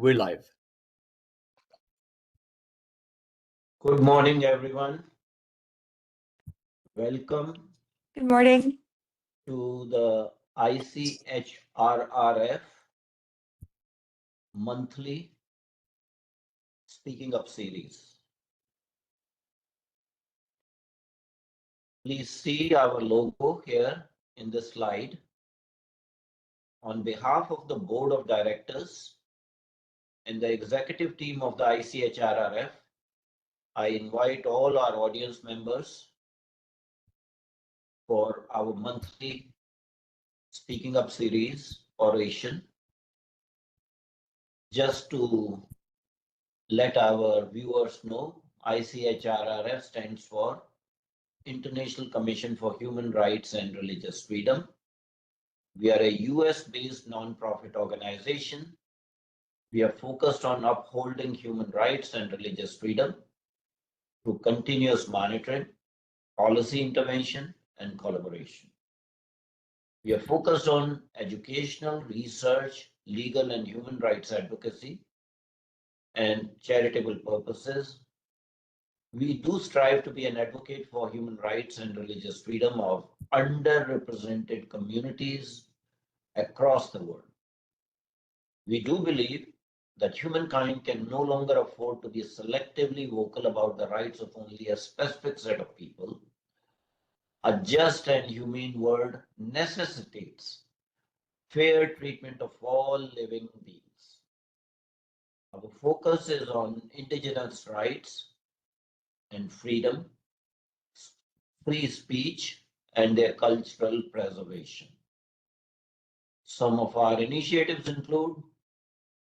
We're live. Good morning, everyone. Welcome Good morning. to the ICHRRF monthly Speaking Up series. Please see our logo here in this slide. On behalf of the Board of Directors and the executive team of the ICHRRF, I invite all our audience members for our monthly Speaking Up series oration. Just to let our viewers know, ICHRRF stands for International Commission for Human Rights and Religious Freedom. We are a US-based non-profit organization. We are focused on upholding human rights and religious freedom through continuous monitoring, policy intervention, and collaboration. We are focused on educational, research, legal and human rights advocacy, and charitable purposes. We do strive to be an advocate for human rights and religious freedom of underrepresented communities across the world. We do believe that humankind can no longer afford to be selectively vocal about the rights of only a specific set of people. A just and humane world necessitates fair treatment of all living beings. Our focus is on indigenous rights and freedom, free speech, and their cultural preservation. Some of our initiatives include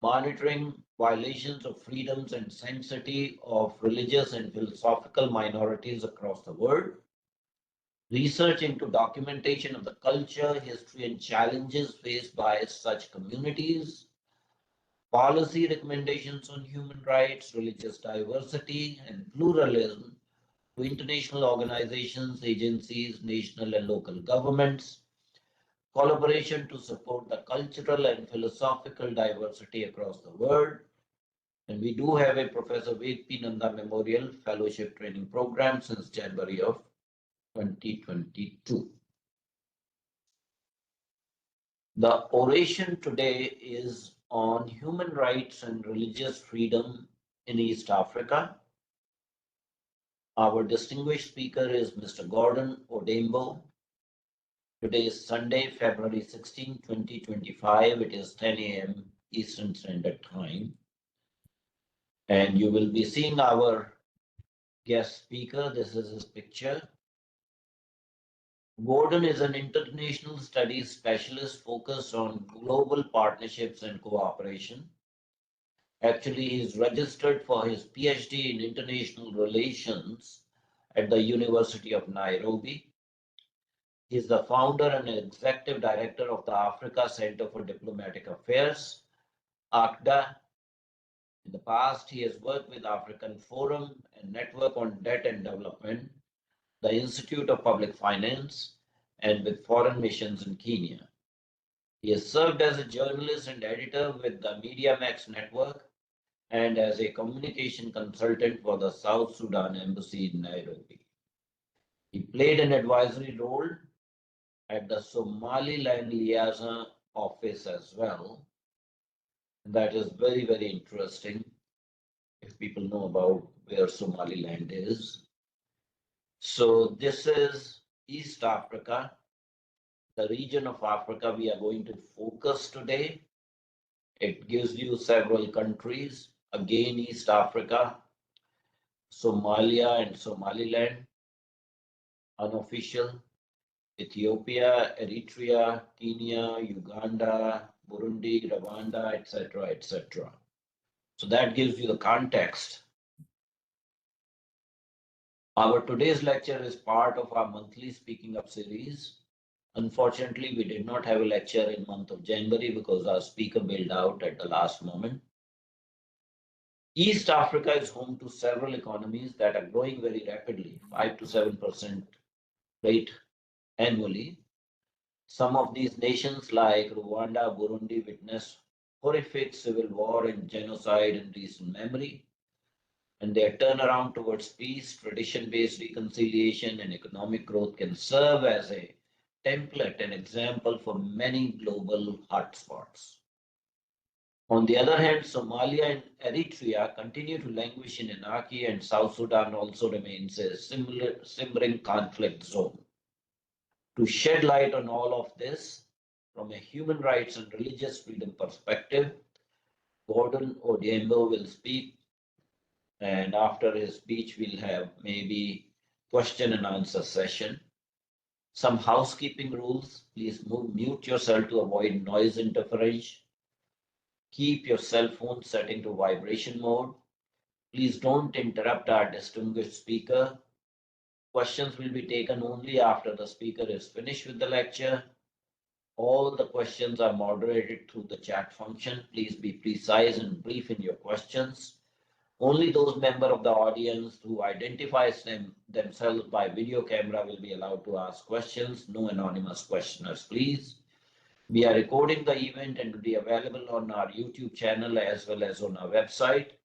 monitoring violations of freedoms and sanctity of religious and philosophical minorities across the world, research into documentation of the culture, history, and challenges faced by such communities, policy recommendations on human rights, religious diversity, and pluralism to international organizations, agencies, national and local governments, collaboration to support the cultural and philosophical diversity across the world. And we do have a Professor Ved P. Nanda Memorial Fellowship Training Program since January of 2022. The oration today is on human rights and religious freedom in East Africa. Our distinguished speaker is Mr. Gordon Odhiambo. Today is Sunday, February 16, 2025. It is 10 a.m. Eastern Standard Time. And you will be seeing our guest speaker. This is his picture. Gordon is an international studies specialist focused on global partnerships and cooperation. Actually, he is registered for his PhD in international relations at the University of Nairobi. He is the founder and executive director of the Africa Center for Diplomatic Affairs, ACDA. In the past, he has worked with African Forum and Network on Debt and Development, the Institute of Public Finance, and with foreign missions in Kenya. He has served as a journalist and editor with the Mediamax Network and as a communication consultant for the South Sudan Embassy in Nairobi. He played an advisory role at the Somaliland Liaison Office as well. And that is very, very interesting if people know about where Somaliland is. So this is East Africa, the region of Africa we are going to focus today. It gives you several countries, again East Africa, Somalia and Somaliland, unofficial, Ethiopia, Eritrea, Kenya, Uganda, Burundi, Rwanda, etc., etc. So that gives you the context. Our today's lecture is part of our monthly Speaking Up series. Unfortunately, we did not have a lecture in month of January because our speaker bailed out at the last moment. East Africa is home to several economies that are growing very rapidly, 5 to 7% rate annually. Some of these nations like Rwanda, Burundi witness horrific civil war and genocide in recent memory, and their turnaround towards peace, tradition-based reconciliation, and economic growth can serve as a template and example for many global hotspots. On the other hand, Somalia and Eritrea continue to languish in anarchy, and South Sudan also remains a similar simmering conflict zone. To shed light on all of this from a human rights and religious freedom perspective, Gordon Odhiambo will speak, and after his speech, we'll have maybe question and answer session. Some housekeeping rules. Please mute yourself to avoid noise interference. Keep your cell phone setting to vibration mode. Please don't interrupt our distinguished speaker. Questions will be taken only after the speaker is finished with the lecture. All the questions are moderated through the chat function. Please be precise and brief in your questions. Only those members of the audience who identifies themselves by video camera will be allowed to ask questions. No anonymous questioners, please. We are recording the event and will be available on our YouTube channel as well as on our website.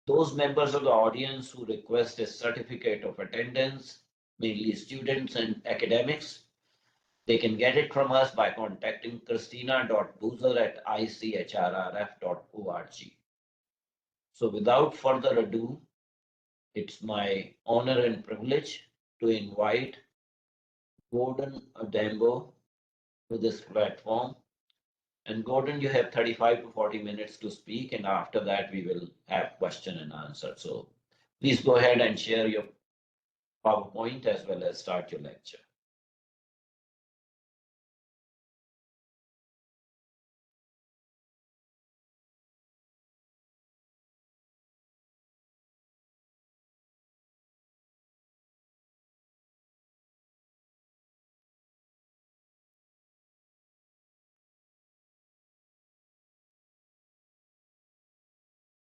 Those members of the audience who request a certificate of attendance, mainly students and academics, they can get it from us by contacting christina.boozer@ichrrf.org. So without further ado, it's my honor and privilege to invite Gordon Odhiambo to this platform. And Gordon, you have 35 to 40 minutes to speak, and after that we will have question and answer. So please go ahead and share your PowerPoint as well as start your lecture.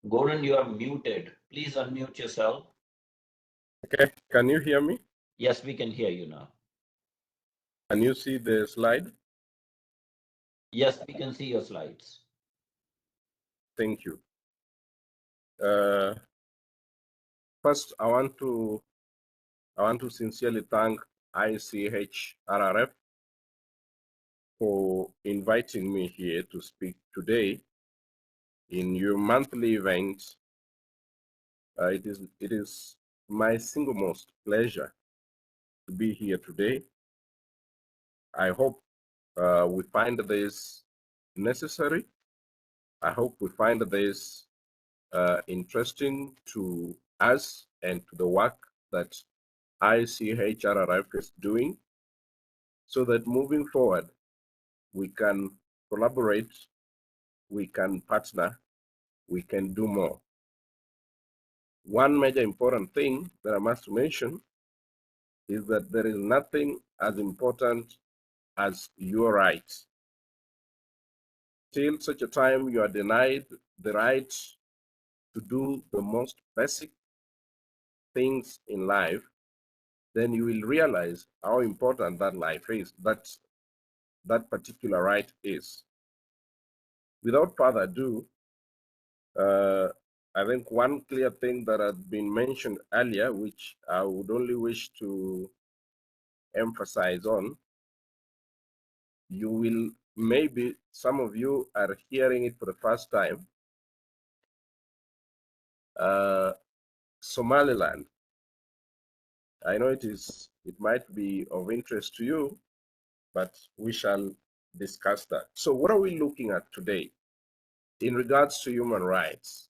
Gordon, you are muted. Please unmute yourself. Okay, can you hear me? Yes, we can hear you now. Can you see the slide? Yes, we can see your slides. Thank you. First, I want to sincerely thank ICHRRF for inviting me here to speak today in your monthly event. It is my single most pleasure to be here today. I hope we find this necessary. I hope we find this interesting to us and to the work that ICHRRF is doing, so that moving forward, we can collaborate, we can partner, we can do more. One major important thing that I must mention is that there is nothing as important as your rights. Till such a time you are denied the right to do the most basic things in life, then you will realize how important that life is, that particular right is. Without further ado, I think one clear thing that has been mentioned earlier, which I would only wish to emphasize on, you will, maybe some of you are hearing it for the first time, Somaliland. I know it might be of interest to you, but we shall discuss that. So what are we looking at today in regards to human rights?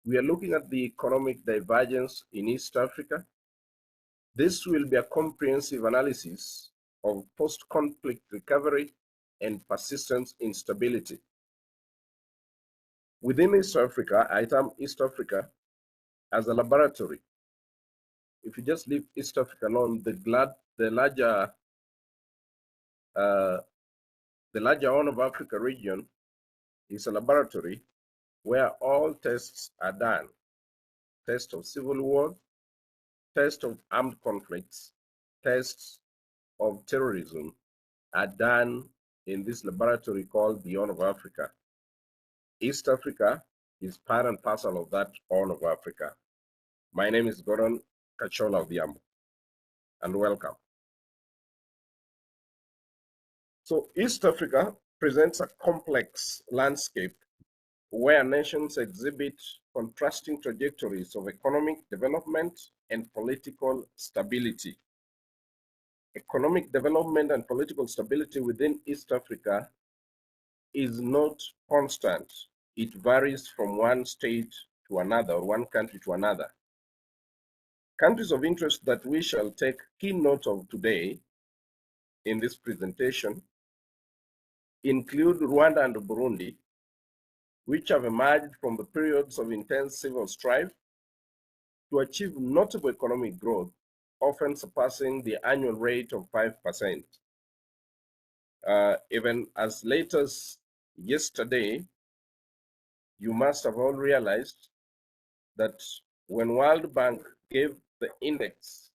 We are looking at the economic divergence in East Africa. This will be a comprehensive analysis of post-conflict recovery and persistent instability. Within East Africa, I term East Africa as a laboratory. If you just leave East Africa alone, the larger Horn of Africa region is a laboratory where all tests are done. Test of civil war, test of armed conflicts, tests of terrorism are done in this laboratory called the Horn of Africa. East Africa is part and parcel of that Horn of Africa. My name is Gordon Kachola Odhiambo, and welcome. So East Africa presents a complex landscape where nations exhibit contrasting trajectories of economic development and political stability. Economic development and political stability within East Africa is not constant. It varies from one state to another, or one country to another. Countries of interest that we shall take keen note of today in this presentation include Rwanda and Burundi, which have emerged from the periods of intense civil strife to achieve notable economic growth, often surpassing the annual rate of 5%. Even as late as yesterday, you must have all realized that when World Bank gave the index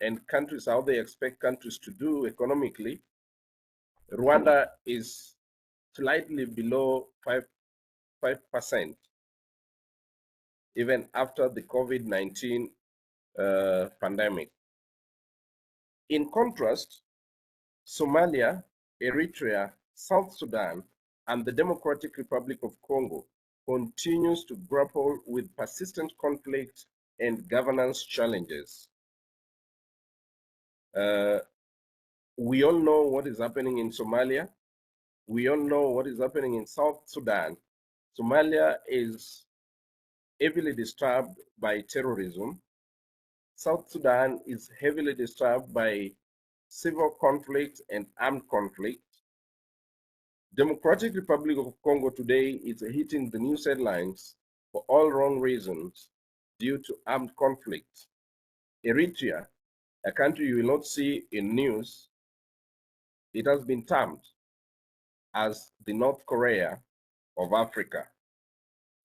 and countries, how they expect countries to do economically, Rwanda is slightly below 5%, even after the COVID-19 pandemic. In contrast, Somalia, Eritrea, South Sudan, and the Democratic Republic of Congo continues to grapple with persistent conflict and governance challenges. We all know what is happening in Somalia. We all know what is happening in South Sudan. Somalia is heavily disturbed by terrorism. South Sudan is heavily disturbed by civil conflict and armed conflict. Democratic Republic of Congo today is hitting the news headlines for all wrong reasons due to armed conflict. Eritrea, a country you will not see in news, it has been termed as the North Korea of Africa,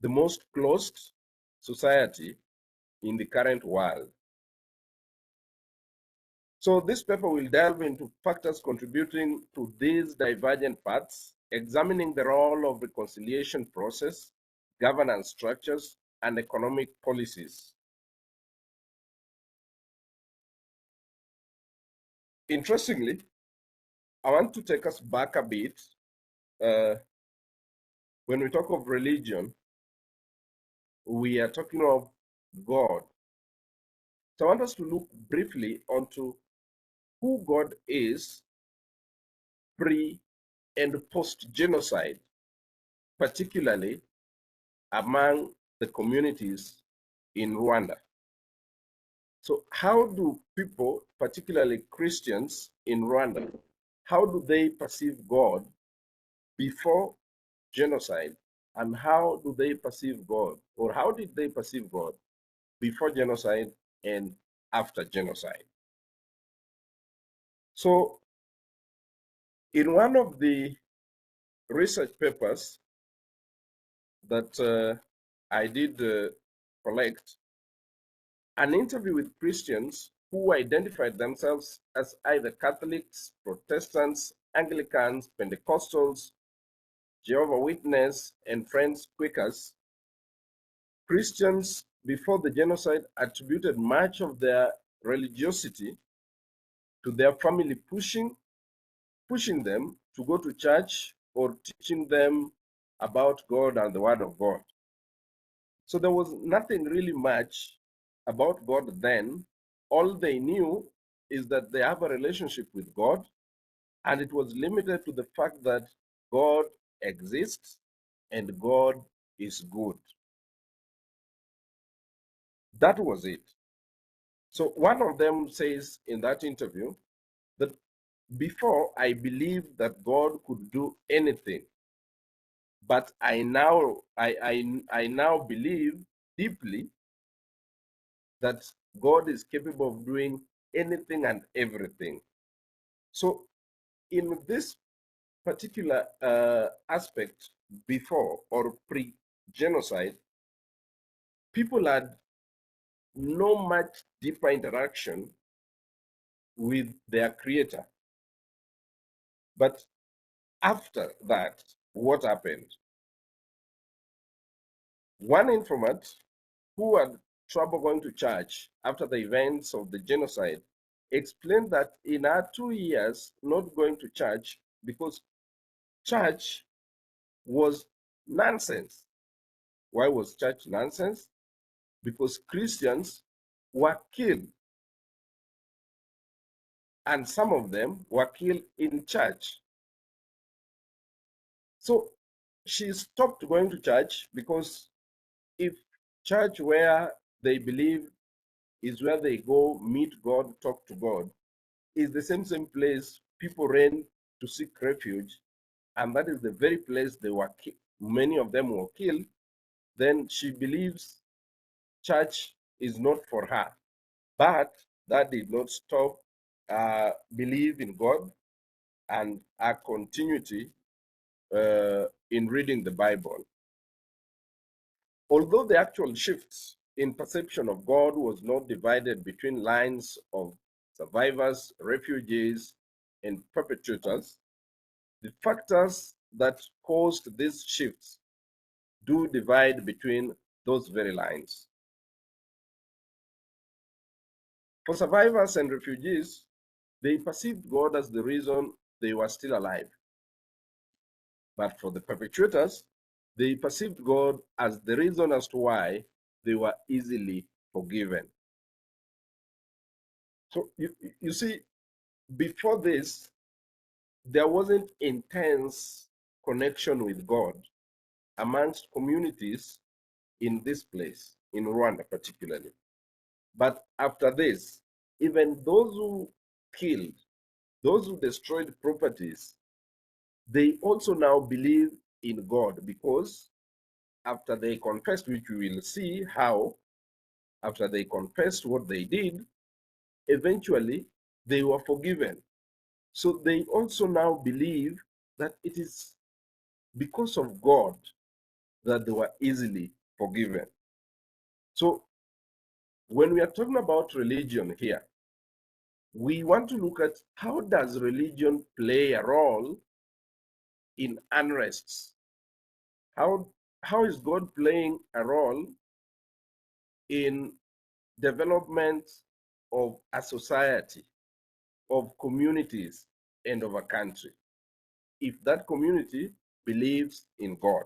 the most closed society in the current world. So this paper will delve into factors contributing to these divergent paths, examining the role of reconciliation process, governance structures, and economic policies. Interestingly, I want to take us back a bit. When we talk of religion, we are talking of God. So I want us to look briefly onto who God is pre and post-genocide, particularly among the communities in Rwanda. So how do people, particularly Christians in Rwanda, how do they perceive God before genocide, and how do they perceive God, or how did they perceive God before genocide and after genocide? So in one of the research papers that I did collect, an interview with Christians who identified themselves as either Catholics, Protestants, Anglicans, Pentecostals, Jehovah's Witnesses, and Friends Quakers. Christians before the genocide attributed much of their religiosity to their family pushing them to go to church or teaching them about God and the Word of God. So there was nothing really much about God then. All they knew is that they have a relationship with God, and it was limited to the fact that God exists and God is good. That was it. So one of them says in that interview that before I believed that God could do anything, but I now believe deeply that God is capable of doing anything and everything. So in this particular aspect, before or pre-genocide, people had no much deeper interaction with their creator. But after that, what happened? One informant who had trouble going to church after the events of the genocide explained that in her 2 years not going to church because church was nonsense. Why was church nonsense? Because Christians were killed, and some of them were killed in church. So she stopped going to church because if church where they believe is where they go meet God, talk to God, is the same place people ran to seek refuge, and that is the very place they were many of them were killed, then she believes church is not for her. But that did not stop belief in God and our continuity in reading the Bible. Although the actual shifts in perception of God was not divided between lines of survivors, refugees, and perpetrators, the factors that caused these shifts do divide between those very lines. For survivors and refugees, they perceived God as the reason they were still alive. But for the perpetrators, they perceived God as the reason as to why they were easily forgiven. So you see, before this, there wasn't intense connection with God amongst communities in this place, in Rwanda particularly. But after this, even those who killed, those who destroyed properties, they also now believe in God because after they confessed, which we will see how, after they confessed what they did, eventually they were forgiven. So they also now believe that it is because of God that they were easily forgiven. So when we are talking about religion here, we want to look at how does religion play a role in unrests? How is God playing a role in development of a society, of communities, and of a country, if that community believes in God?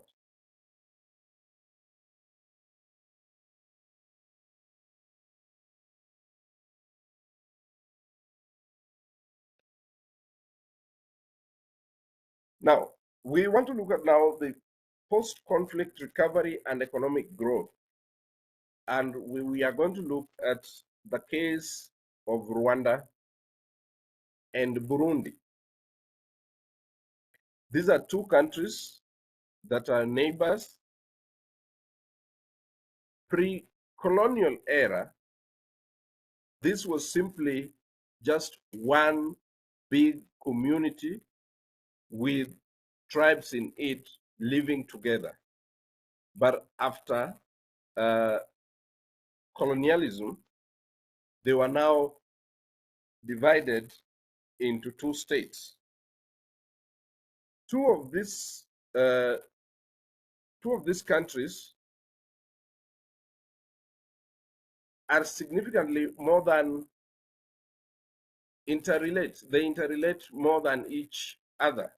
Now, we want to look at now the post-conflict recovery and economic growth. And we are going to look at the case of Rwanda and Burundi. These are two countries that are neighbors. Pre-colonial era, this was simply just one big community with tribes in it living together. But after colonialism, they were now divided into two states. Two of these countries are significantly more than interrelate. They interrelate more than each other.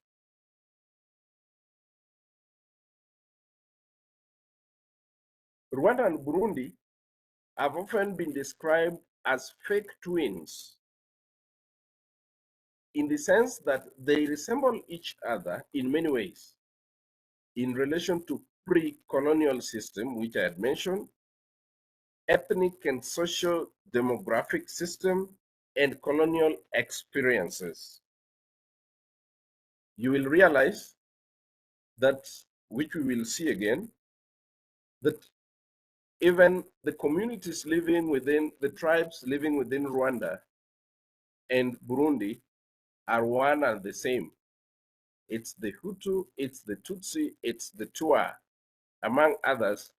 Rwanda and Burundi have often been described as fake twins in the sense that they resemble each other in many ways in relation to pre-colonial system, which I had mentioned, ethnic and social demographic system, and colonial experiences. You will realize that, which we will see again, that even the communities living within, the tribes living within Rwanda and Burundi are one and the same. It's the Hutu, it's the Tutsi, it's the Twa, among others.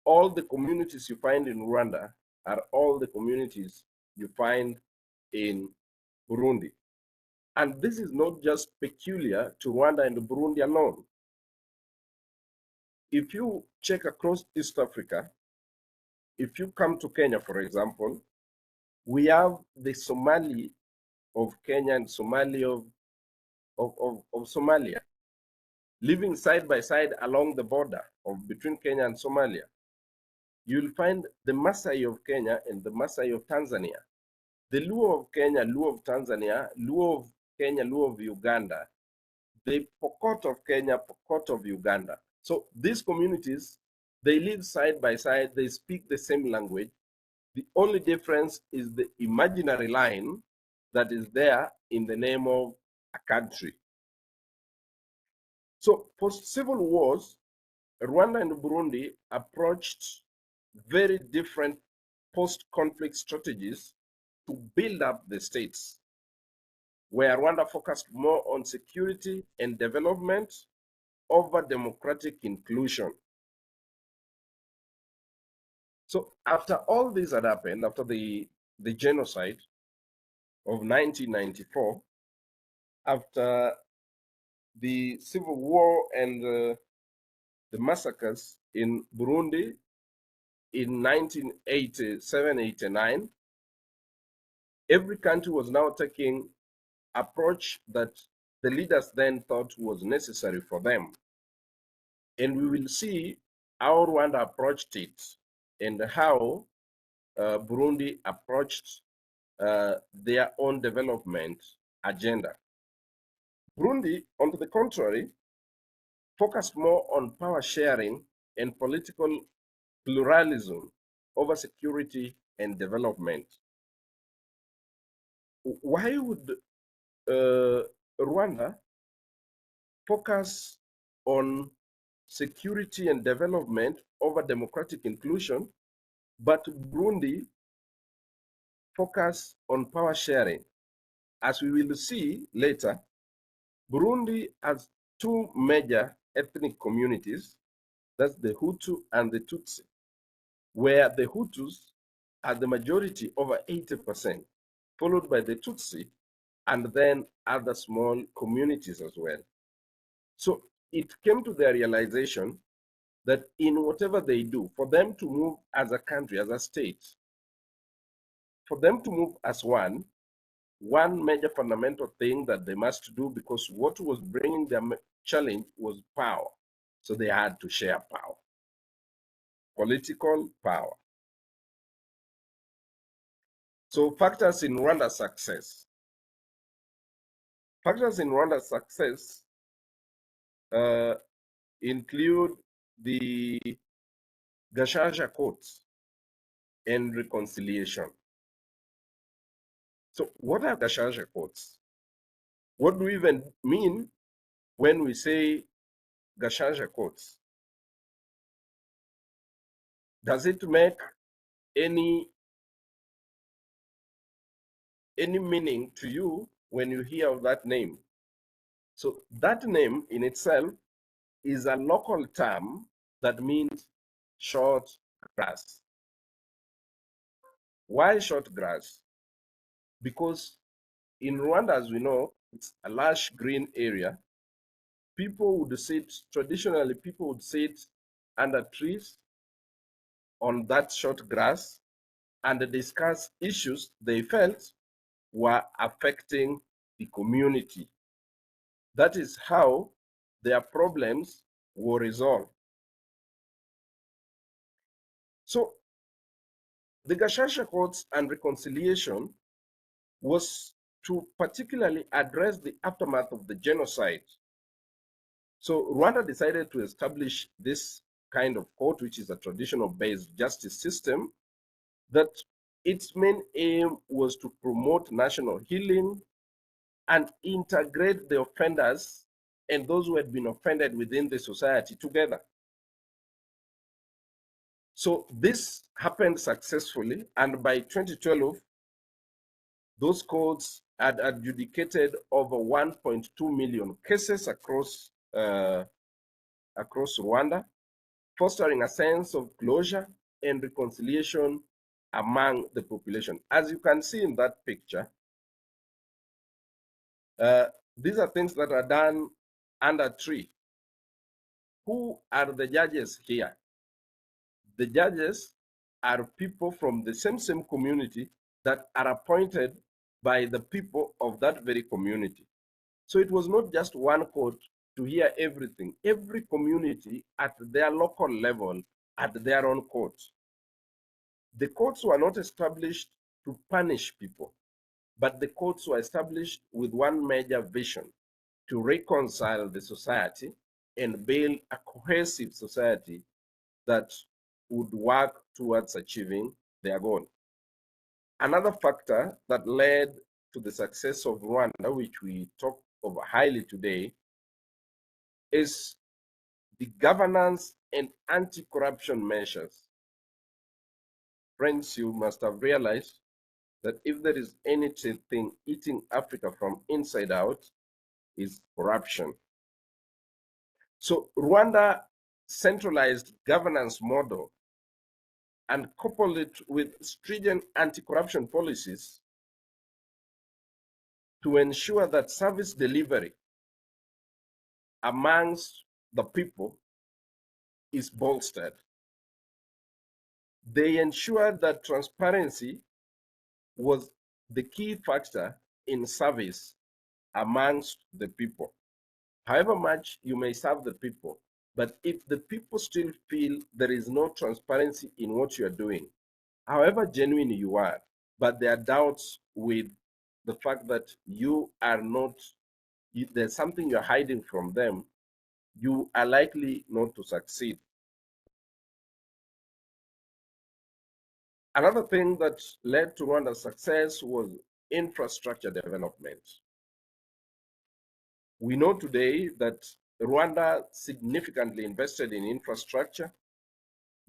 All the communities you find in Rwanda are all the communities you find in Burundi. And this is not just peculiar to Rwanda and Burundi alone. if you check across East Africa, if you come to Kenya, for example, we have the Somali of Kenya and Somali of Somalia living side by side along the border between Kenya and Somalia. You'll find the Maasai of Kenya and the Maasai of Tanzania. The Luo of Kenya, Luo of Tanzania, Luo of Kenya, Luo of Uganda, the Pokot of Kenya, Pokot of Uganda. So these communities, they live side by side, they speak the same language. The only difference is the imaginary line that is there in the name of a country. So post-civil wars, Rwanda and Burundi approached very different post-conflict strategies to build up the states, where Rwanda focused more on security and development over democratic inclusion. So after all this had happened, after the genocide of 1994, after the civil war and the massacres in Burundi in 1987-89, every country was now taking approach that the leaders then thought was necessary for them. And we will see how Rwanda approached it and how Burundi approached their own development agenda. Burundi, on the contrary, focused more on power sharing and political pluralism over security and development. Why would Rwanda focus on security and development over democratic inclusion, but Burundi focus on power sharing? As we will see later, Burundi has two major ethnic communities, that's the Hutu and the Tutsi, where the Hutus are the majority, over 80%, followed by the Tutsi, and then other small communities as well. So it came to their realization that in whatever they do, for them to move as a country, as a state, for them to move as one major fundamental thing that they must do, because what was bringing them challenge was power. So they had to share power, political power. So factors in Rwanda's success. Factors in Rwanda's success include the Gacaca courts and reconciliation. So what are Gacaca courts? What do we even mean when we say Gacaca courts? Does it make any meaning to you when you hear of that name? So that name in itself is a local term that means short grass. Why short grass? Because in Rwanda, as we know, it's a large green area. People would sit, traditionally, people would sit under trees on that short grass and discuss issues they felt were affecting the community. That is how their problems were resolved. So the Gacaca courts and reconciliation was to particularly address the aftermath of the genocide. So Rwanda decided to establish this kind of court, which is a traditional based justice system, that its main aim was to promote national healing and integrate the offenders and those who had been offended within the society together. So this happened successfully, and by 2012, those courts had adjudicated over 1.2 million cases across Rwanda, fostering a sense of closure and reconciliation among the population. As you can see in that picture, these are things that are done under a tree. who are the judges here? The judges are people from the same community that are appointed by the people of that very community. So it was not just one court to hear everything. Every community at their local level had their own courts. The courts were not established to punish people, but the courts were established with one major vision: to reconcile the society and build a cohesive society that would work towards achieving their goal. Another factor that led to the success of Rwanda, which we talk of highly today, is the governance and anti-corruption measures. Friends, you must have realized that if there is anything eating Africa from inside out, is corruption. So Rwanda centralized governance model and coupled it with stringent anti-corruption policies to ensure that service delivery amongst the people is bolstered. They ensured that transparency was the key factor in service amongst the people. However much you may serve the people, but if the people still feel there is no transparency in what you are doing, however genuine you are, but there are doubts with the fact that you are not, there's something you're hiding from them, you are likely not to succeed. Another thing that led to Rwanda's success was infrastructure development. We know today that Rwanda significantly invested in infrastructure,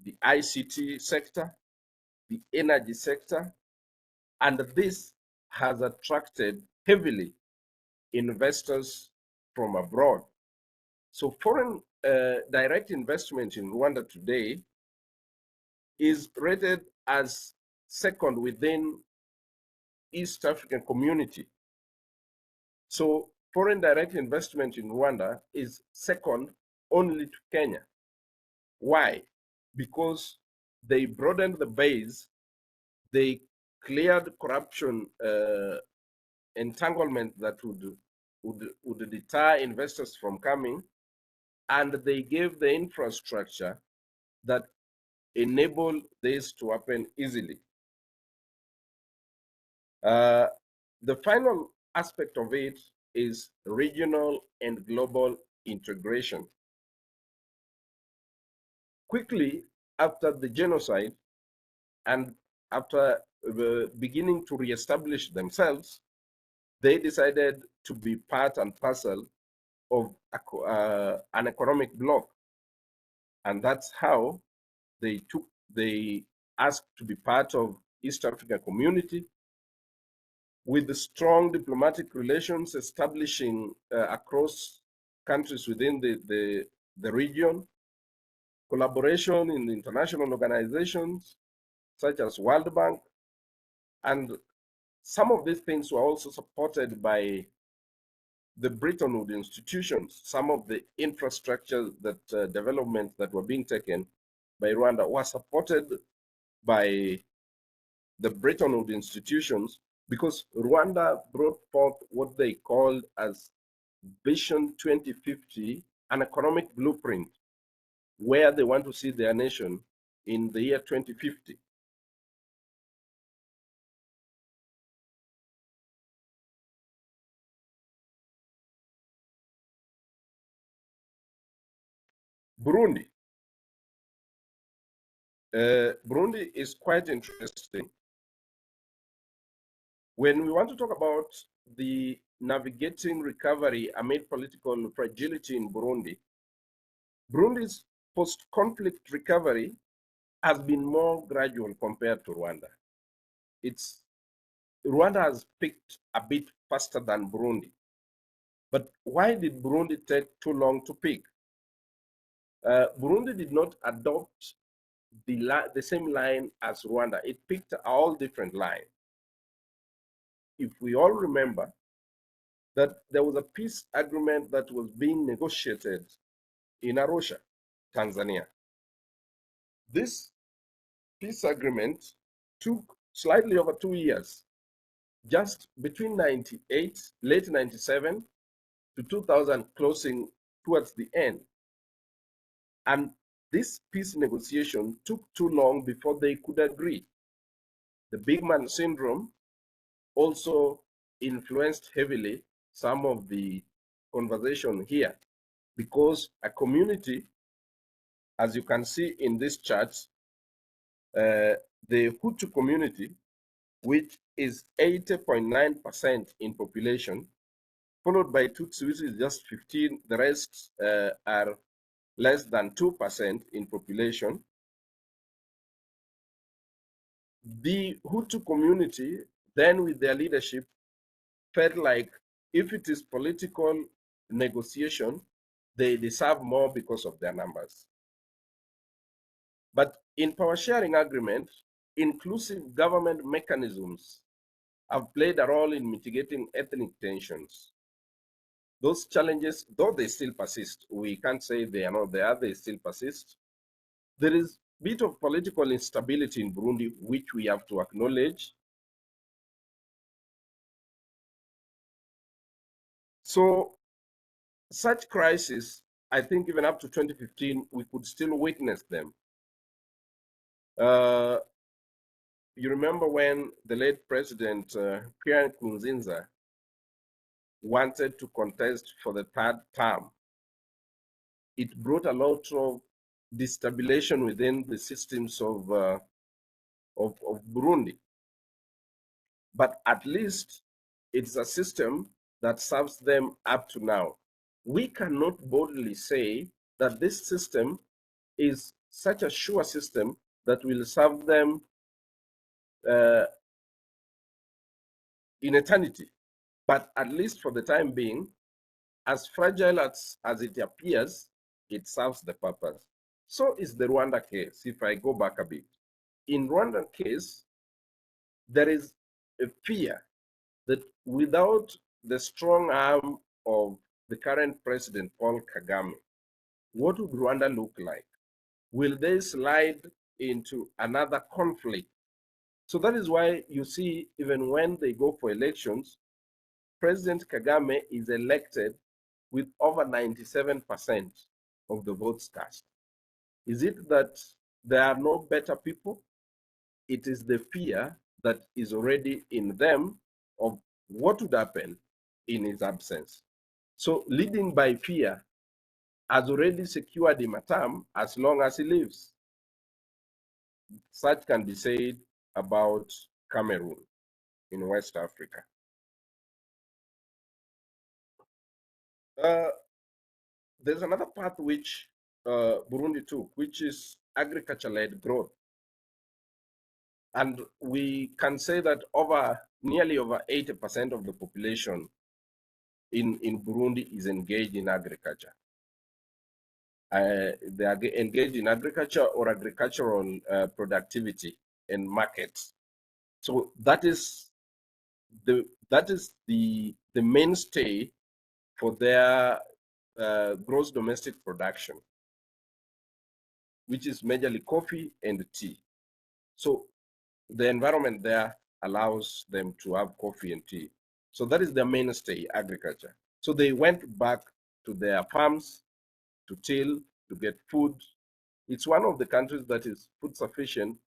the ICT sector, the energy sector, and this has attracted heavily investors from abroad. So foreign direct investment in Rwanda today is rated as second within East African community. So foreign direct investment in Rwanda is second only to Kenya. Why? Because they broadened the base, they cleared corruption entanglement that would deter investors from coming, and they gave the infrastructure that enabled this to happen easily. The final aspect of it is regional and global integration. Quickly after the genocide and after beginning to reestablish themselves, they decided to be part and parcel of an economic bloc. And that's how they asked to be part of East African community, with the strong diplomatic relations establishing across countries within the region, collaboration in international organizations such as World Bank, and some of these things were also supported by the Bretton Woods institutions. Some of the infrastructure that developments that were being taken by Rwanda were supported by the Bretton Woods institutions, because Rwanda brought forth what they called as Vision 2050, an economic blueprint, where they want to see their nation in the year 2050. Burundi. Burundi is quite interesting. When we want to talk about the navigating recovery amid political fragility in Burundi, Burundi's post-conflict recovery has been more gradual compared to Rwanda. Rwanda has picked a bit faster than Burundi. But why did Burundi take too long to pick? Burundi did not adopt the same line as Rwanda. It picked all different lines. If we all remember that there was a peace agreement that was being negotiated in Arusha. Tanzania. This peace agreement took slightly over 2 years, just between 98, late 97 to 2000, closing towards the end. And this peace negotiation took too long before they could agree. The big man syndrome also influenced heavily some of the conversation here, because a community, as you can see in this chart, the Hutu community, which is 80.9% in population, followed by Tutsi, which is just 15. The rest are less than 2% in population. The Hutu community, then with their leadership, felt like if it is political negotiation, they deserve more because of their numbers. But in power sharing agreement, inclusive government mechanisms have played a role in mitigating ethnic tensions. Those challenges, though they still persist, we can't say they are not there, they still persist. There is a bit of political instability in Burundi, which we have to acknowledge. So such crises, I think even up to 2015, we could still witness them. You remember when the late President Pierre Nkurunziza wanted to contest for the third term. It brought a lot of destabilization within the systems of Burundi. But at least it's a system that serves them up to now. We cannot boldly say that this system is such a sure system that will serve them in eternity. But at least for the time being, as fragile as it appears, it serves the purpose. So is the Rwanda case, if I go back a bit. In Rwanda case, there is a fear that without the strong arm of the current President, Paul Kagame, what would Rwanda look like? Will they slide into another conflict? So that is why you see, even when they go for elections, President Kagame is elected with over 97% of the votes cast. Is it that there are no better people? It is the fear that is already in them of what would happen in his absence. So leading by fear has already secured him a term as long as he lives. Such can be said about Cameroon in West Africa. There's another path which Burundi took, which is agriculture-led growth. And we can say that nearly over 80% of the population in Burundi is engaged in agriculture. They are engaged in agriculture or agricultural productivity and markets. So that is the mainstay for their gross domestic production, which is majorly coffee and tea. So the environment there allows them to have coffee and tea. So that is their mainstay, agriculture. So they went back to their farms to till, to get food. It's one of the countries that is food sufficient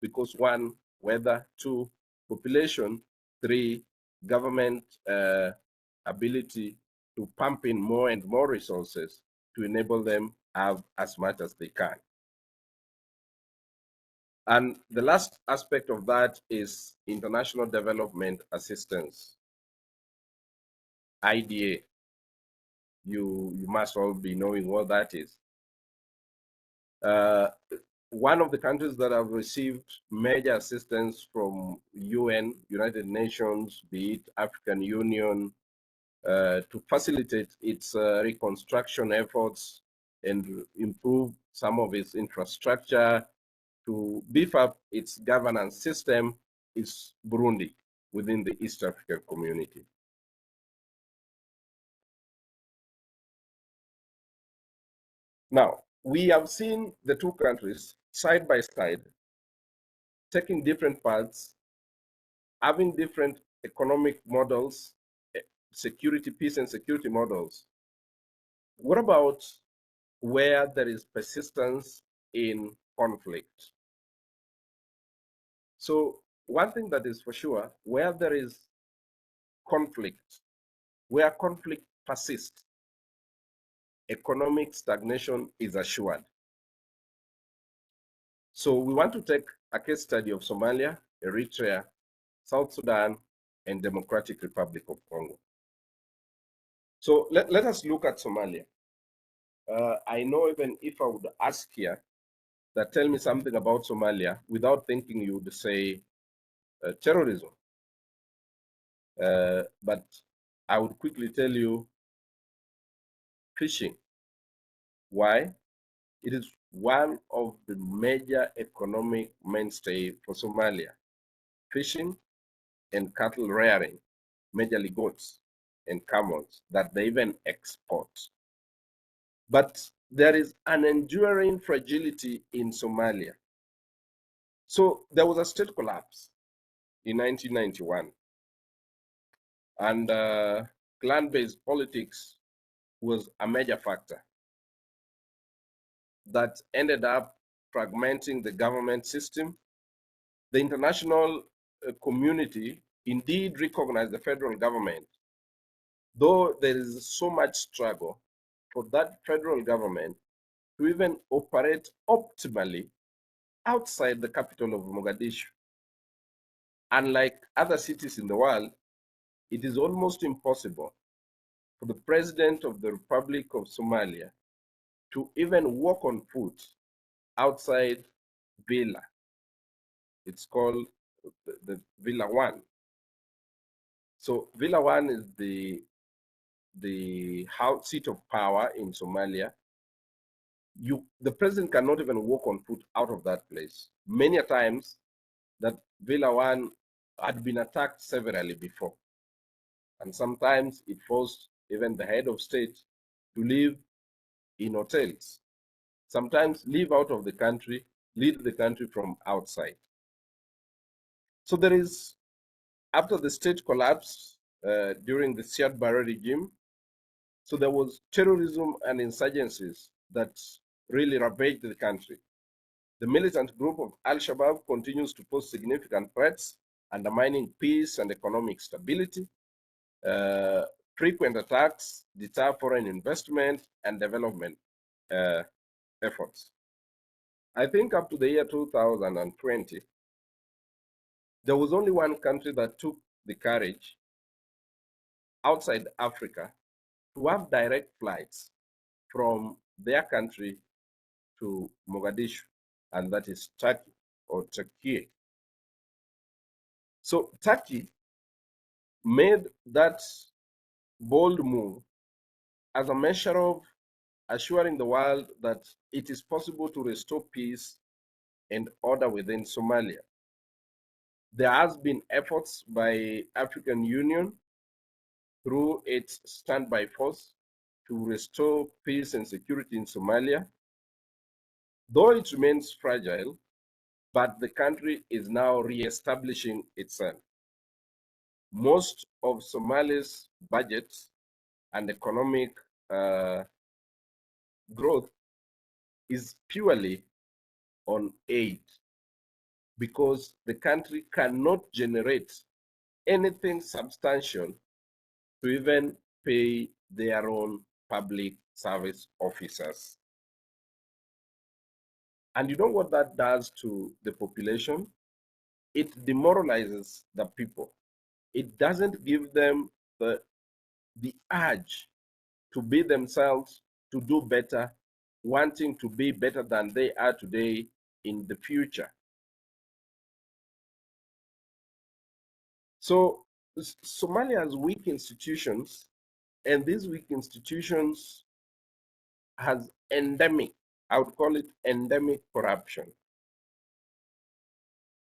because one, weather, two, population, three, government ability to pump in more and more resources to enable them have as much as they can. And the last aspect of that is international development assistance, IDA. You must all be knowing what that is. One of the countries that have received major assistance from UN, United Nations, be it African Union, to facilitate its reconstruction efforts and improve some of its infrastructure, to beef up its governance system, is Burundi within the East African community. Now, we have seen the two countries side by side, taking different paths, having different economic models, security, peace and security models. What about where there is persistence in conflict? So one thing that is for sure, where there is conflict, where conflict persists, economic stagnation is assured. So we want to take a case study of Somalia, Eritrea, South Sudan, and Democratic Republic of Congo. So let us look at Somalia. I know even if I would ask here that tell me something about Somalia, without thinking you would say terrorism. But I would quickly tell you fishing. Why? It is one of the major economic mainstay for Somalia. Fishing and cattle rearing, majorly goats and camels, that they even export. But there is an enduring fragility in Somalia. So there was a state collapse in 1991, and clan-based politics was a major factor that ended up fragmenting the government system. The international community indeed recognized the federal government, though there is so much struggle for that federal government to even operate optimally outside the capital of Mogadishu. Unlike other cities in the world, it is almost impossible for the president of the Republic of Somalia to even walk on foot outside Villa. It's called the Villa One. So Villa One is the house seat of power in Somalia. The president cannot even walk on foot out of that place. Many a times that Villa One had been attacked severally before. And sometimes it forced even the head of state to live in hotels. Sometimes live out of the country, lead the country from outside. So there is, after the state collapse during the Siad Barre regime, so there was terrorism and insurgencies that really ravaged the country. The militant group of Al-Shabaab continues to pose significant threats, undermining peace and economic stability. Frequent attacks deter foreign investment and development efforts. I think up to the year 2020, there was only one country that took the courage outside Africa to have direct flights from their country to Mogadishu, and that is Turkey or Turkey. So Turkey made that bold move as a measure of assuring the world that it is possible to restore peace and order within Somalia. There has been efforts by African Union through its standby force to restore peace and security in Somalia. Though it remains fragile, but the country is now re-establishing itself. Most of Somalia's budget and economic growth is purely on aid, because the country cannot generate anything substantial to even pay their own public service officers. And you know what that does to the population? It demoralizes the people. It doesn't give them the urge to be themselves, to do better, wanting to be better than they are today in the future. So Somalia has weak institutions, and these weak institutions has endemic, I would call it endemic corruption.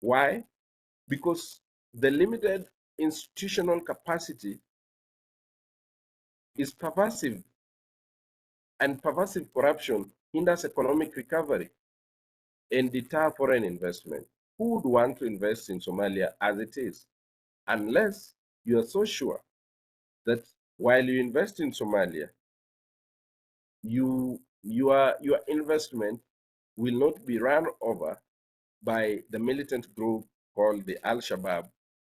Why? Because the limited institutional capacity is pervasive, and pervasive corruption hinders economic recovery and deter foreign investment. Who would want to invest in Somalia as it is, unless you are so sure that while you invest in Somalia, your investment will not be run over by the militant group called the Al-Shabaab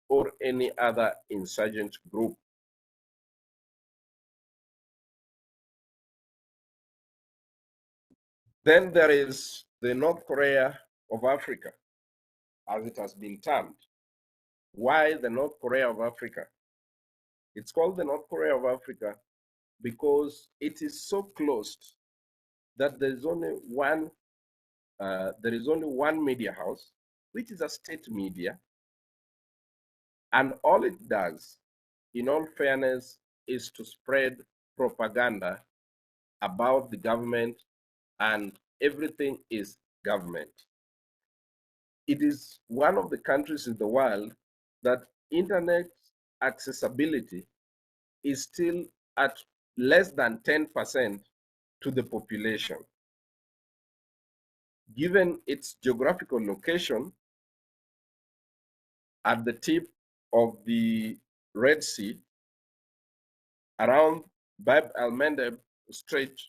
or any other insurgent group. Then there is the North Korea of Africa, as it has been termed. Why the North Korea of Africa? It's called the North Korea of Africa because it is so closed that there is only one media house, which is a state media, and all it does, in all fairness, is to spread propaganda about the government, and everything is government. It is one of the countries in the world that internet accessibility is still at less than 10% to the population. Given its geographical location at the tip of the Red Sea, around Bab el-Mandeb Strait,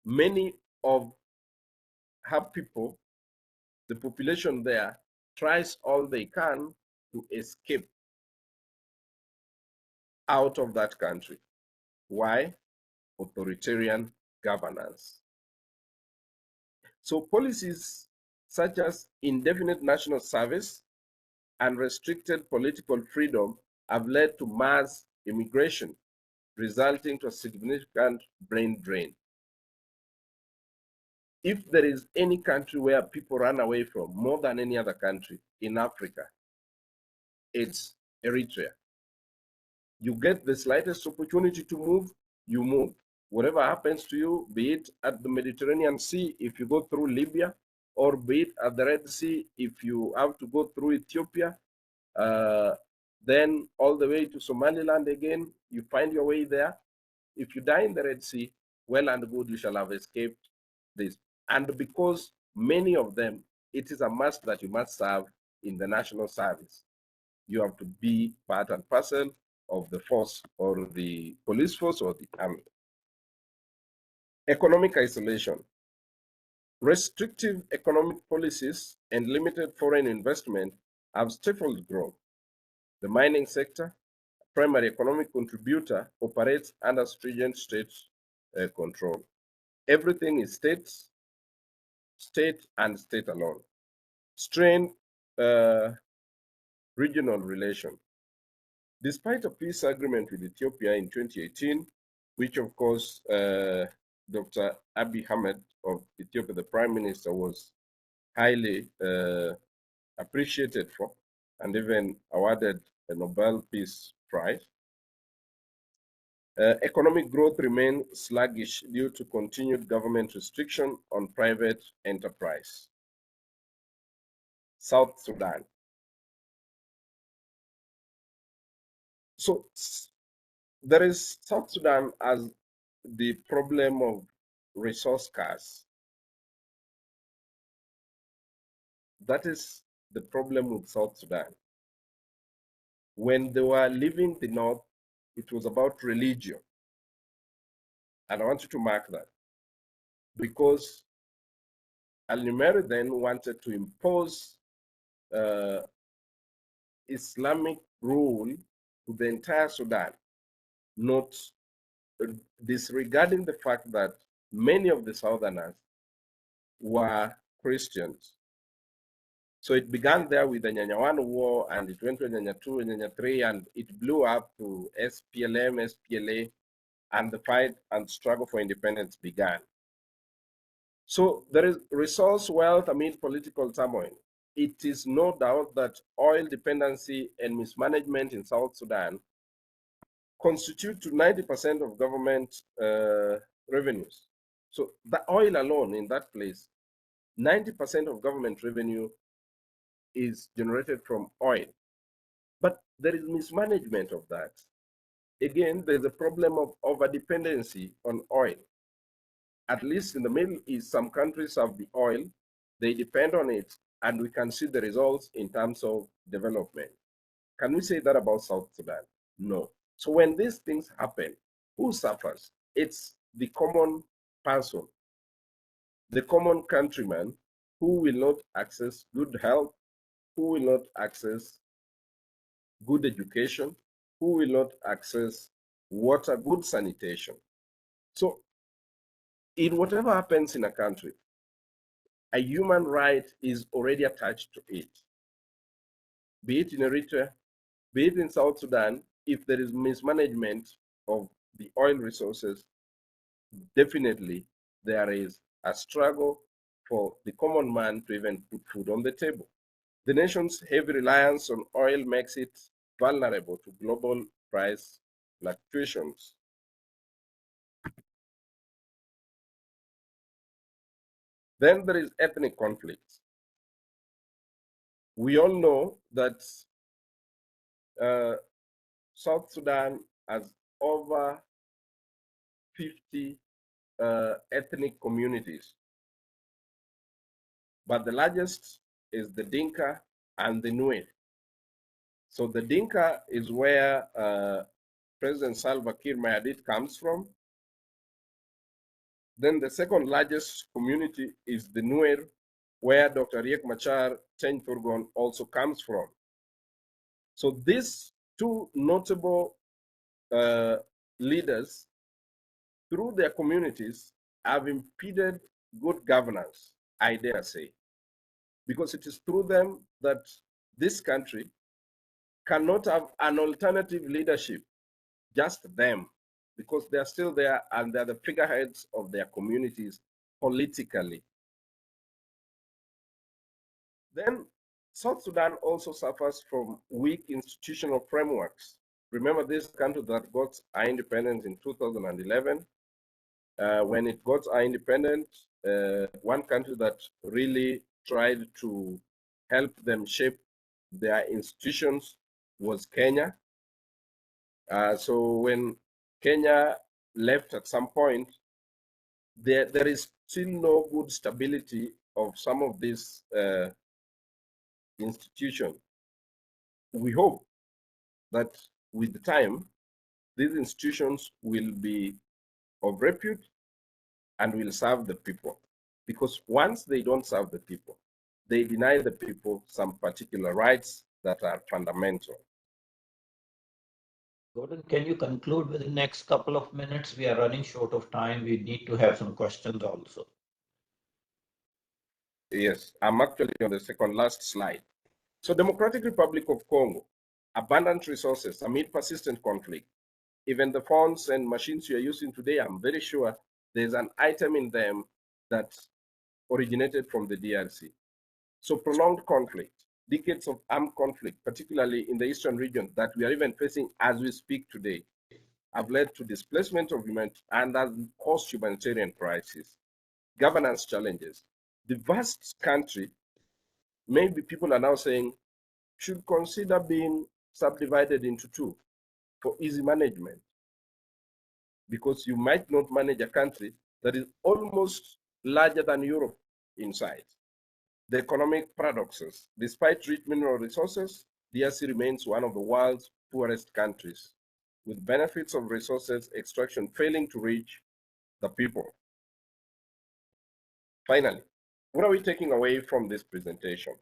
many of her people, the population there, tries all they can to escape out of that country. Why? Authoritarian governance. So policies such as indefinite national service and restricted political freedom have led to mass immigration, resulting to a significant brain drain. If there is any country where people run away from more than any other country in Africa, it's Eritrea. You get the slightest opportunity to move, you move. Whatever happens to you, be it at the Mediterranean Sea if you go through Libya, or be it at the Red Sea if you have to go through Ethiopia, then all the way to Somaliland again, you find your way there. If you die in the Red Sea, well and good, you shall have escaped this. And because many of them, it is a must that you must serve in the national service. You have to be part and parcel of the force, or the police force, or the army. Economic isolation. Restrictive economic policies and limited foreign investment have stifled growth. The mining sector, primary economic contributor, operates under stringent state control. Everything is state and state alone. Strained regional relation. Despite a peace agreement with Ethiopia in 2018, which of course Dr. Abiy Ahmed of Ethiopia, the Prime Minister, was highly appreciated for, and even awarded a Nobel Peace Prize, economic growth remained sluggish due to continued government restriction on private enterprise. South Sudan. So there is South Sudan as the problem of resource scarce. That is the problem with South Sudan. When they were leaving the north, it was about religion. And I want you to mark that, because Al-Numeri then wanted to impose Islamic rule to the entire Sudan, not disregarding the fact that many of the Southerners were Christians. So it began there with the Nyanya 1 war, and it went to Nyanya 2 and Nyanya 3, and it blew up to SPLM, SPLA, and the fight and struggle for independence began. So there is resource wealth amid political turmoil. It is no doubt that oil dependency and mismanagement in South Sudan constitute to 90% of government revenues. So the oil alone in that place, 90% of government revenue is generated from oil. But there is mismanagement of that. Again, there's a problem of overdependency on oil. at least in the Middle East, some countries have the oil, they depend on it, and we can see the results in terms of development. Can we say that about South Sudan? No. So when these things happen, who suffers? It's the common person, the common countryman who will not access good health, who will not access good education, who will not access water, good sanitation. So in whatever happens in a country, a human right is already attached to it. Be it in Eritrea, be it in South Sudan, if there is mismanagement of the oil resources, definitely there is a struggle for the common man to even put food on the table. The nation's heavy reliance on oil makes it vulnerable to global price fluctuations. Then there is ethnic conflict. We all know that South Sudan has over 50 ethnic communities, but the largest is the Dinka and the Nuer. So the Dinka is where President Salva Kiir Mayardit comes from. Then the second largest community is the Nuer, where Dr. Riek Machar Cheng Turgon also comes from. So these two notable leaders, through their communities, have impeded good governance, I dare say, because it is through them that this country cannot have an alternative leadership, just them, because they're still there and they're the figureheads of their communities politically. Then South Sudan also suffers from weak institutional frameworks. Remember, this country that got our independence in 2011. When it got our independence, one country that really tried to help them shape their institutions was Kenya. So when Kenya left at some point, there is still no good stability of some of these institutions. We hope that with the time, these institutions will be of repute and will serve the people. Because once they don't serve the people, they deny the people some particular rights that are fundamental. Gordon, can you conclude with the next couple of minutes? We are running short of time. We need to have some questions also. Yes, I'm actually on the second last slide. So Democratic Republic of Congo, abundant resources amid persistent conflict. Even the phones and machines you're using today, I'm very sure there's an item in them that originated from the DRC. So prolonged conflict, decades of armed conflict, particularly in the eastern region that we are even facing as we speak today, have led to displacement of humanity and has caused humanitarian crisis, governance challenges. The vast country, maybe people are now saying, should consider being subdivided into two for easy management, because you might not manage a country that is almost larger than Europe in size. The economic paradoxes. Despite rich mineral resources, DRC remains one of the world's poorest countries, with benefits of resources extraction failing to reach the people. Finally, what are we taking away from this presentation?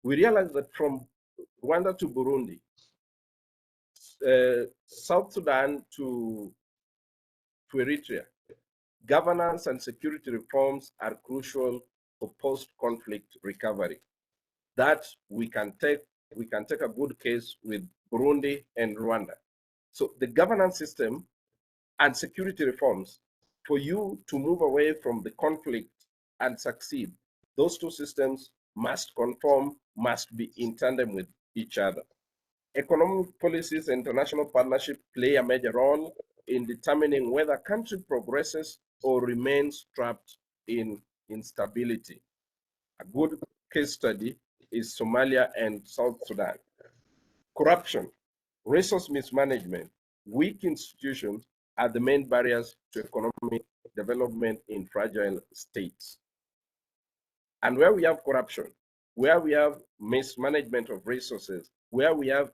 We realize that from Rwanda to Burundi, South Sudan to Eritrea, governance and security reforms are crucial for post-conflict recovery. That we can take a good case with Burundi and Rwanda. So the governance system and security reforms, for you to move away from the conflict and succeed, those two systems must conform, must be in tandem with each other. Economic policies and international partnership play a major role in determining whether a country progresses or remains trapped in instability. A good case study is Somalia and South Sudan. Corruption, resource mismanagement, weak institutions are the main barriers to economic development in fragile states. And where we have corruption, where we have mismanagement of resources, where we have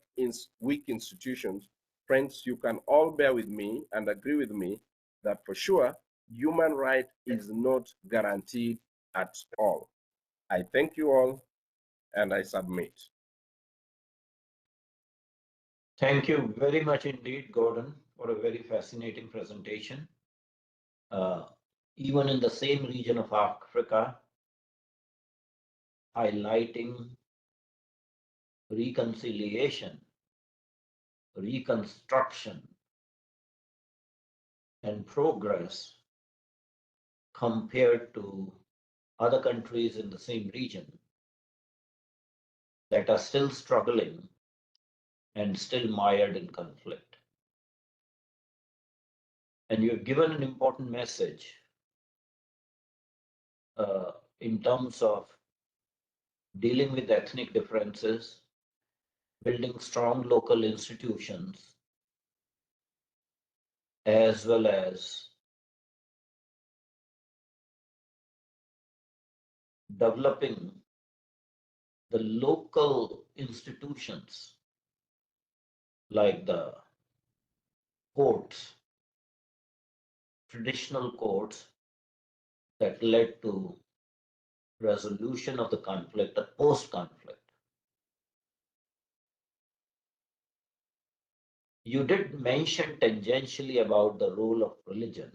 weak institutions, friends, you can all bear with me and agree with me that for sure, human right is not guaranteed at all. I thank you all and I submit. Thank you very much indeed, Gordon, for a very fascinating presentation. Even in the same region of Africa, highlighting reconciliation, reconstruction, and progress compared to other countries in the same region that are still struggling and still mired in conflict. And you've given an important message in terms of dealing with ethnic differences, building strong local institutions, as well as developing the local institutions like the courts, traditional courts that led to resolution of the conflict, the post-conflict. You did mention tangentially about the role of religion.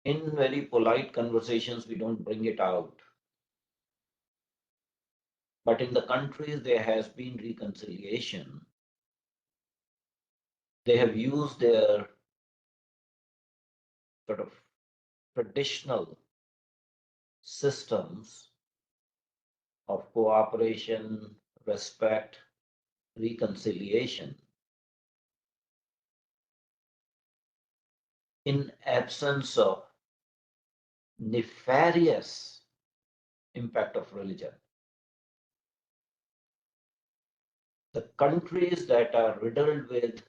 In very polite conversations, we don't bring it out. But in the countries there has been reconciliation, they have used their sort of traditional systems of cooperation, respect, reconciliation in absence of nefarious impact of religion. The countries that are riddled with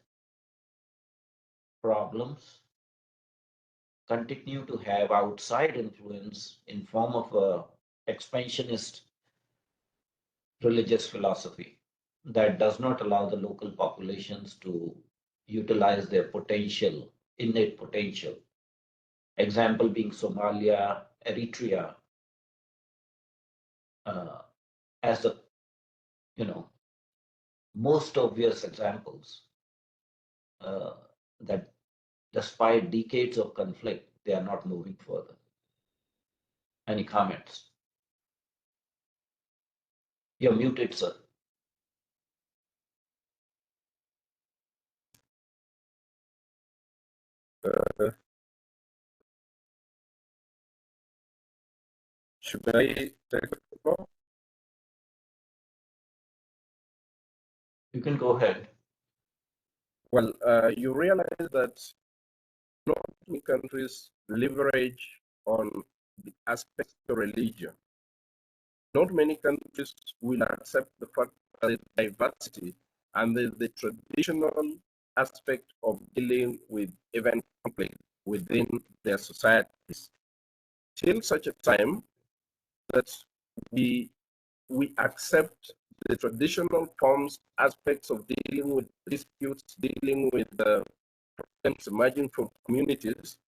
problems continue to have outside influence in form of a expansionist religious philosophy that does not allow the local populations to utilize their potential, innate potential. Example being Somalia, Eritrea, as the most obvious examples that despite decades of conflict, they are not moving further. Any comments? You're muted, sir. Should I take the floor? You can go ahead. Well, you realize that not many countries leverage on the aspect of religion. Not many countries will accept the fact that there is diversity and the traditional aspect of dealing with event conflict within their societies. Till such a time that we accept the traditional forms, aspects of dealing with disputes, dealing with problems emerging from communities,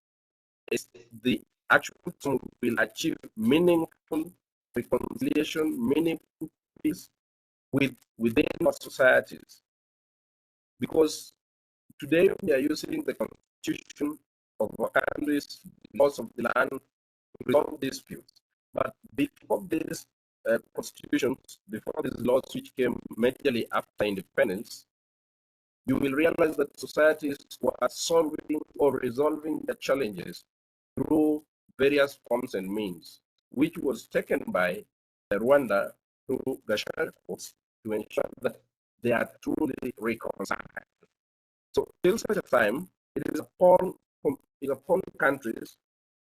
is the actual time will achieve meaningful reconciliation, meaningful peace within our societies. Because today we are using the constitution of our countries, laws of the land to resolve disputes. But before these constitutions, before these laws which came majorly after independence, you will realize that societies were solving or resolving their challenges through various forms and means, which was taken by Rwanda through Gashar courts to ensure that they are truly reconciled. So till such a time, it is upon countries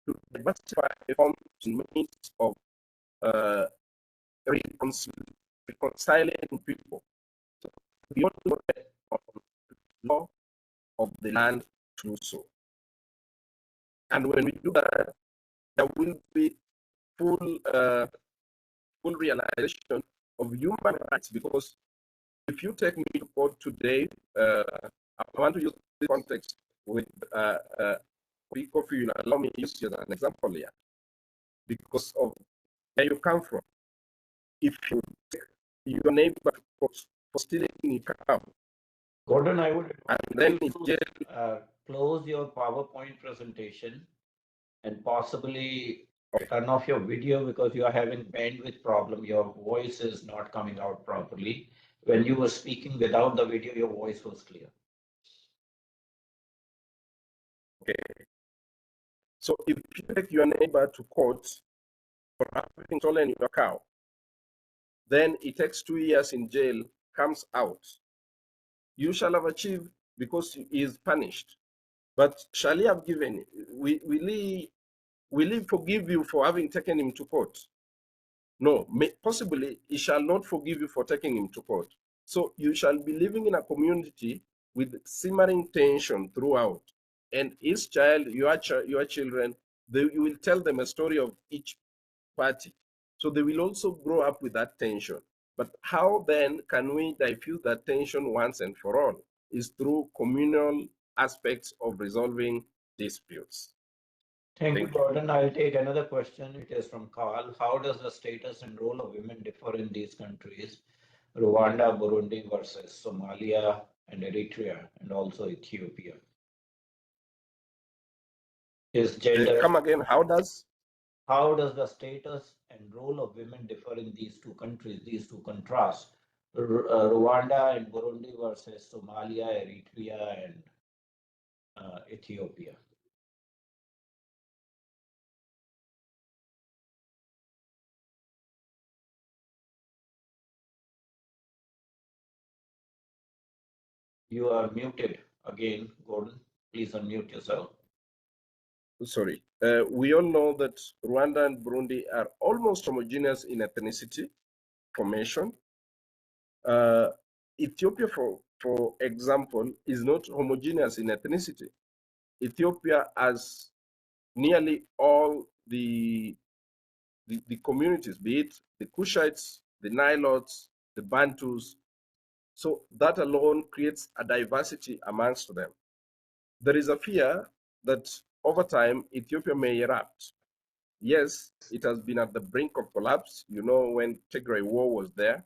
to diversify forms and means of reconciling people. So beyond law of the land to do so. And when we do that, there will be full realization of human rights, because if you take me to court today, I want to use this context with Kofi, you allow me to use you as an example here, because of where you come from. If you take your neighbor to court for stealing a cow, Gordon, I would and then close your PowerPoint presentation and possibly turn off your video because you are having bandwidth problem. Your voice is not coming out properly. When you were speaking without the video, your voice was clear. Okay. So if you take your neighbor to court for having stolen your cow, then it takes 2 years in jail, comes out. You shall have achieved because he is punished. But shall he have given? Will he forgive you for having taken him to court? No, possibly he shall not forgive you for taking him to court. So you shall be living in a community with simmering tension throughout. And each child, your children, you will tell them a story of each party. So they will also grow up with that tension. But how then can we diffuse that tension once and for all? Is through communal aspects of resolving disputes. Thank you, Gordon. I'll take another question. It is from Carl. How does the status and role of women differ in these countries, Rwanda, Burundi versus Somalia and Eritrea, and also Ethiopia? Is gender... Come again, how does the status and role of women differ in these two countries, these two contrasts, Rwanda and Burundi versus Somalia, Eritrea, and Ethiopia? You are muted again, Gordon. Please unmute yourself. Sorry. We all know that Rwanda and Burundi are almost homogeneous in ethnicity formation. Ethiopia, for example, is not homogeneous in ethnicity. Ethiopia has nearly all the communities, be it the Kushites, the Nilotes, the Bantus. So that alone creates a diversity amongst them. There is a fear that over time, Ethiopia may erupt. Yes, it has been at the brink of collapse. You know, when Tigray War was there,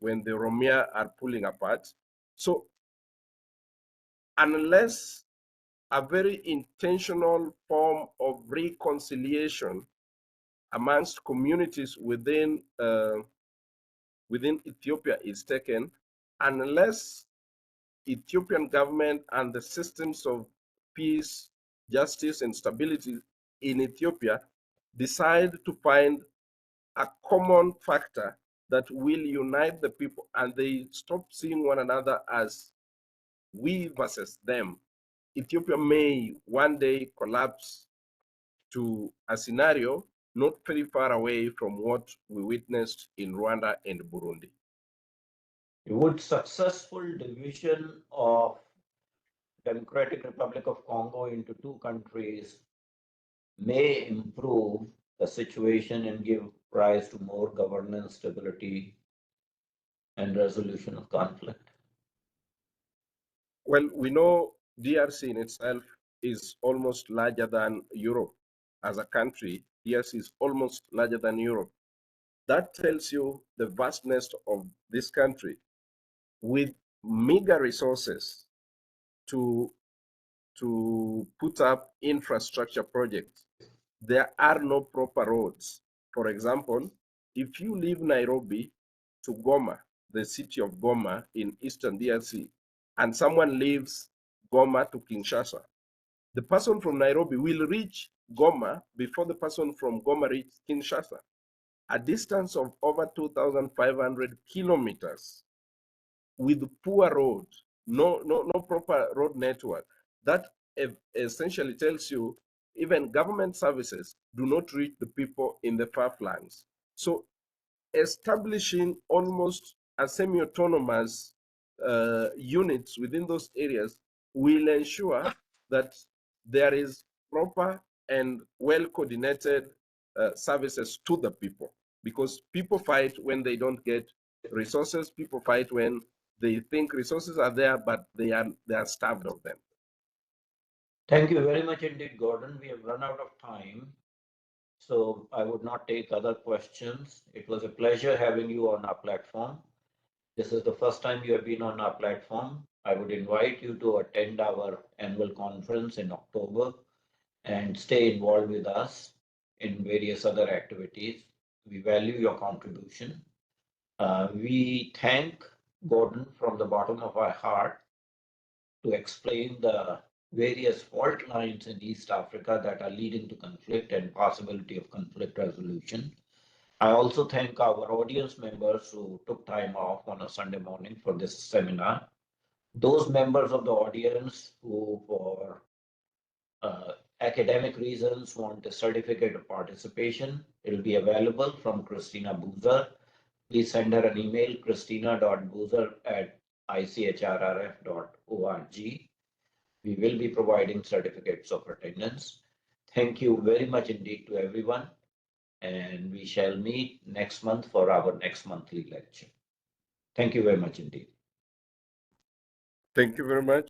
when the Oromia are pulling apart. So unless a very intentional form of reconciliation amongst communities within Ethiopia is taken, unless Ethiopian government and the systems of peace, justice, and stability in Ethiopia decide to find a common factor that will unite the people, and they stop seeing one another as we versus them, Ethiopia may one day collapse to a scenario not very far away from what we witnessed in Rwanda and Burundi. Would successful division of Democratic Republic of Congo into two countries may improve the situation and give rise to more governance, stability, and resolution of conflict? Well, we know DRC in itself is almost larger than Europe. As a country, DRC is almost larger than Europe. That tells you the vastness of this country with meager resources to put up infrastructure projects. There are no proper roads. For example, if you leave Nairobi to Goma, the city of Goma in eastern DRC, and someone leaves Goma to Kinshasa, the person from Nairobi will reach Goma before the person from Goma reaches Kinshasa, a distance of over 2,500 kilometers with poor roads, no proper road network. That essentially tells you even government services do not reach the people in the far flanks. So establishing almost a semi-autonomous units within those areas will ensure that there is proper and well-coordinated services to the people. Because people fight when they don't get resources. People fight when they think resources are there, but they are starved of them. Thank you very much indeed, Gordon. We have run out of time, so I would not take other questions. It was a pleasure having you on our platform. This is the first time you have been on our platform. I would invite you to attend our annual conference in October and stay involved with us in various other activities. We value your contribution. We thank Gordon from the bottom of our heart to explain the various fault lines in East Africa that are leading to conflict and possibility of conflict resolution. I also thank our audience members who took time off on a Sunday morning for this seminar. Those members of the audience who, for academic reasons, want a certificate of participation, it will be available from Christina Boozer. Please send her an email, christina.boozer@ichrrf.org. We will be providing certificates of attendance. Thank you very much indeed to everyone, and we shall meet next month for our next monthly lecture. Thank you very much indeed. Thank you very much.